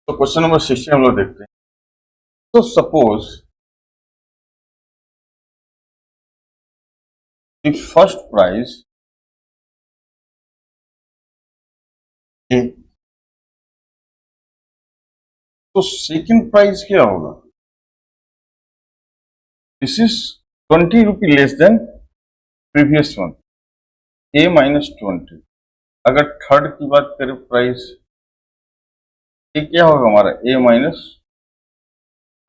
तो question number 60 हम लोग देखते हैं। तो सपोज द फर्स्ट प्राइज ए, तो सेकंड प्राइस क्या होगा? This is 20 rupee less than previous one, A minus 20। अगर थर्ड की बात करें प्राइस, ये क्या होगा हमारा ए माइनस।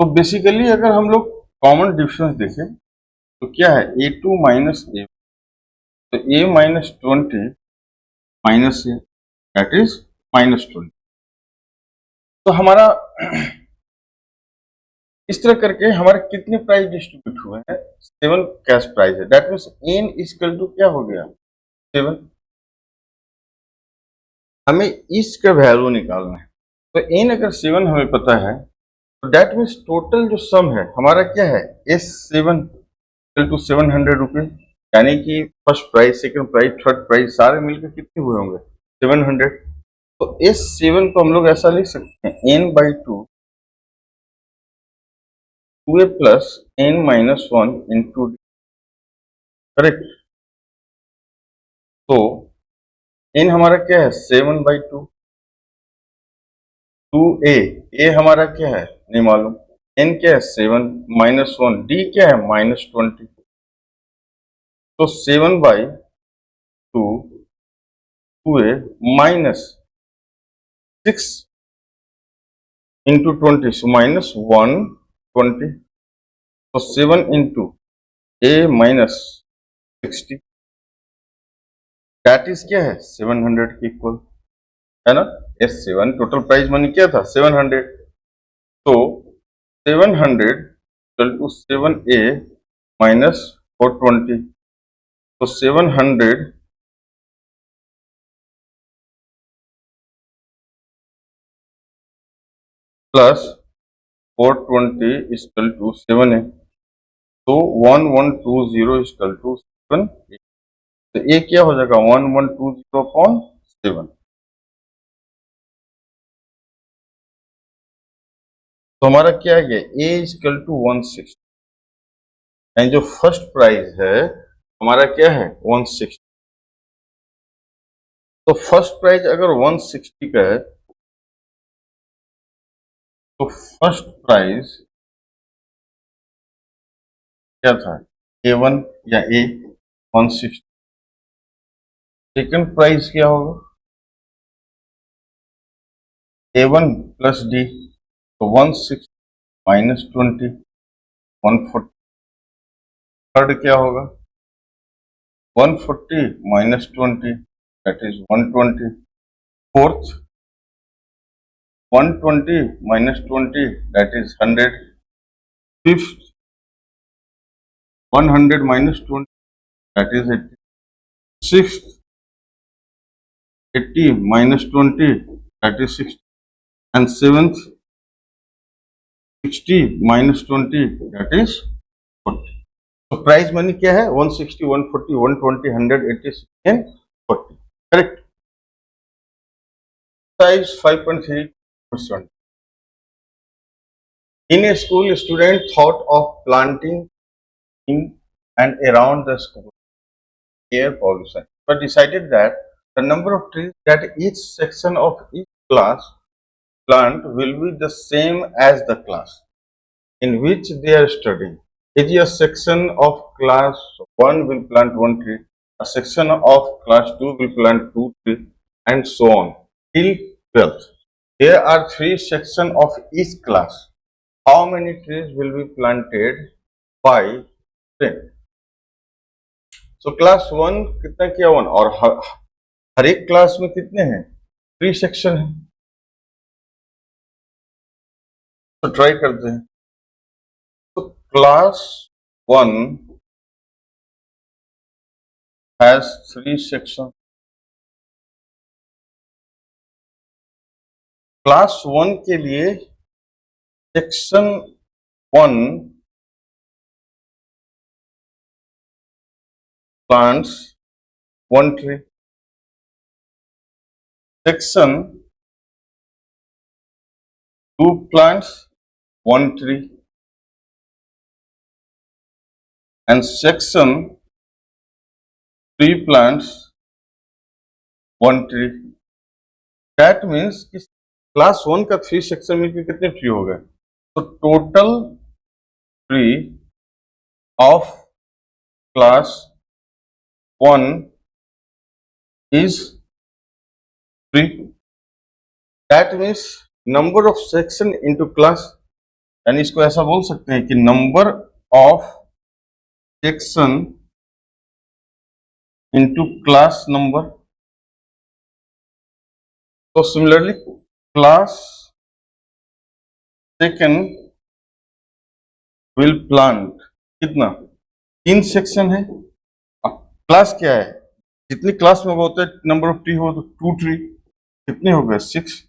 तो बेसिकली अगर हम लोग कॉमन डिफरेंस देखें तो क्या है, ए टू माइनस ए, तो A minus 20 minus A, that is minus 20। तो हमारा इस तरह करके हमारे कितने प्राइस डिस्ट्रीब्यूट हुए हैं? 7 कैश प्राइस है, that means n equal to क्या हो गया, 7। हमें इसका वैल्यू निकालना है। तो एन अगर 7 हमें पता है तो दैट मीन्स टोटल जो सम है हमारा क्या है, S7 इक्वल टू 700 रुपये। यानी कि first price, second price, third price सारे मिलकर कितने हुए होंगे, 700। तो S7 को हम लोग ऐसा लिख सकते हैं, n/2 2a plus n minus 1 into D, correct. तो n हमारा क्या है, 7/2, 2a, a हमारा क्या है नहीं मालूम, n क्या है 7 माइनस 1, d क्या है माइनस 20। तो 7/2 2a minus 6 into 20, so minus 120। तो 7 into a minus 60, that is क्या है 700 की इक्वल, है ना। S7 टोटल प्राइस मनी क्या था 700। तो 700 इक्वल टू 7a माइनस 420। तो 700 प्लस 420 इक्वल टू 7a। तो 1120 इक्वल टू 7। तो ए क्या हो जाएगा 1120 अपॉन 7। तो हमारा क्या है, ए इक्वल टू 160, यानी जो फर्स्ट प्राइस है हमारा क्या है 160। तो फर्स्ट प्राइस अगर 160 का है तो फर्स्ट प्राइस क्या था, A1 या ए 160। सेकंड प्राइस क्या होगा, A1 प्लस डी, तो 160 माइनस 20, 140। थर्ड क्या होगा, 140 minus 20, that is 120। Fourth 120 minus 20, that is 100। Fifth 100 minus 20, that is 80। Sixth 80 minus 20, that is 60. And seventh 60 minus 20, that is 40. तो प्राइस मनी क्या है 160, 140, 120, 100, 80, 60 and 40, correct. Size 5.3 question. In a school, student thought of planting in and around the school air pollution, but decided that the number of trees that each section of each class plant will be the same as the class in which they are studying. If a section of class 1 will plant 1 tree, a section of class 2 will plant 2 trees, and so on till 12th. There are 3 sections of each class. How many trees will be planted by 10? So class 1 कितना किया 1, और हर एक class में कितने हैं 3 section हैं। तो try करते हैं। तो क्लास 1 has 3 sections. क्लास 1 के लिए section 1 plants 1 tree. Section 2 plants, 1 tree, and section 3 plants, 1 tree. That means कि क्लास 1 का 3 सेक्शन मिलकर कितने ट्री हो गए? तो total tree of class 1 is 3. That means number of section into class, यानी इसको ऐसा बोल सकते हैं कि number of section into class number. तो similarly class second will plant कितना? 3 सेक्शन है. अब क्लास क्या है? जितनी क्लास में होता है नंबर ऑफ ट्री हो तो 2 ट्री, कितने हो गए? 6.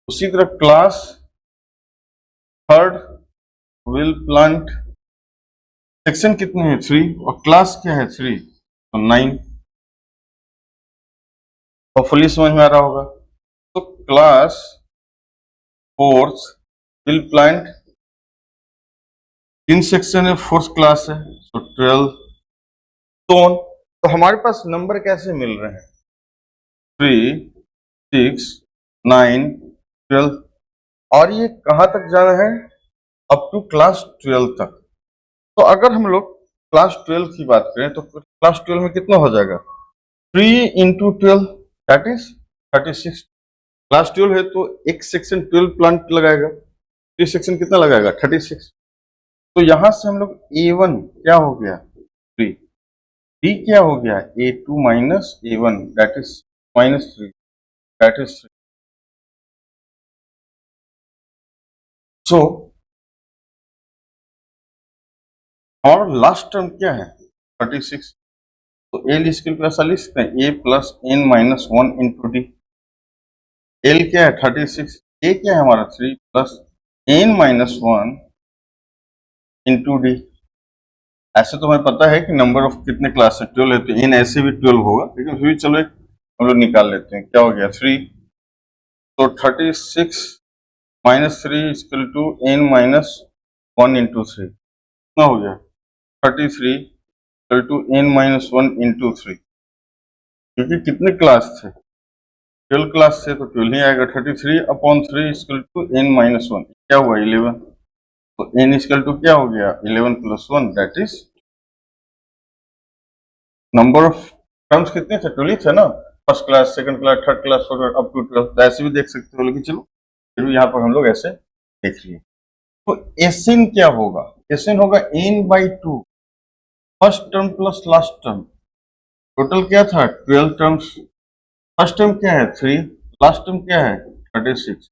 उसी तरह class third will plant, section कितने हैं? 3, और क्लास क्या है? 3, तो 9. होपफुली समझ में आ रहा होगा. तो class fourth will plant, 3 section है, 4th क्लास है, तो 12. तो हमारे पास नंबर कैसे मिल रहे हैं? 3, 6, 9, 12. और ये कहाँ तक जाना है? अप टू क्लास 12 तक. तो अगर हम लोग क्लास 12 की बात करें तो क्लास 12 में कितना हो जाएगा? 3 into 12 दैट इज 36. क्लास 12 है तो एक सेक्शन 12 प्लांट लगाएगा, 3 सेक्शन कितना लगाएगा? 36. तो यहां से हम लोग A1 क्या हो गया? 3. B क्या हो गया? A2 minus A1 that is -3 that is 3. सो और लास्ट टर्म क्या है? 36. तो एल इसके लिए ऐसा लिख सकते हैं A plus N minus 1 into D. L क्या है? 36. ए क्या है हमारा? 3 plus N minus 1 into D. ऐसे तो हमें पता है कि नंबर ऑफ कितने क्लास है? 12 है, तो N ऐसे भी 12 होगा, लेकिन फिर भी चलो एक हम लोग निकाल लेते हैं. क्या हो गया? 3. तो 36 minus 3 equal to N minus 1 into 3. कितना हो गया? 33 equal to N minus 1 into 3. क्योंकि कितने क्लास थे? 12 क्लास थे, तो 12 ही आएगा. 33 upon 3 equal to N minus 1. क्या हुआ? 11. तो N इक्वल टू क्या हो गया? 11 plus 1 that is number of terms कितने थे? 12 थे ना. First class, second class, third class, fourth class, up to 12. तो ऐसे भी देख सकते हो, लेकिन चलो फिर भी यहाँ पर हम लोग ऐसे देख लिए. तो एसएन क्या होगा? एसएन होगा N by 2 first term plus last term. Total क्या था? 12 टर्म्स. फर्स्ट टर्म क्या है? 3. लास्ट टर्म क्या है? 36.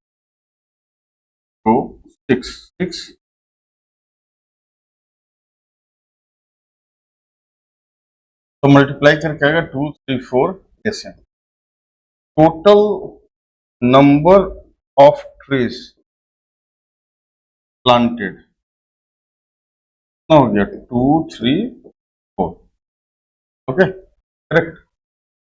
तो 6 तो मल्टीप्लाई करके आएगा 2, 3, 4 S n. Total number of trees planted कितना हो गया? 2, 3, 4. Okay, correct.